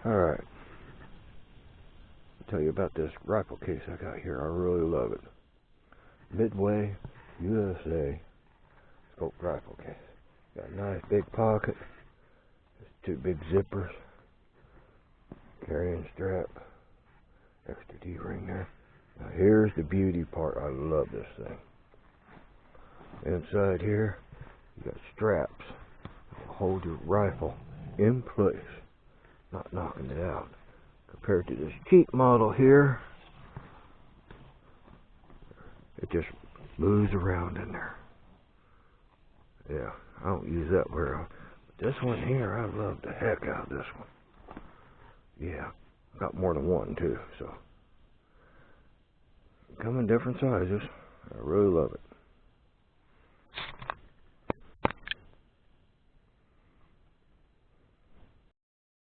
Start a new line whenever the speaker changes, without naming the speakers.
Alright, I'll tell you about this rifle case I got here. I really love it. Midway USA scope rifle case. Got a nice big pocket. There's two big zippers. Carrying strap. Extra D-ring there. Now here's the beauty part. I love this thing. Inside here, you got straps that will hold your rifle in place, not knocking it out. Compared to this cheap model here, it just moves around in there. Yeah, I don't use that very often. But this one here, I love the heck out of this one. Yeah, got more than one too, so. Come in different sizes. I really love it.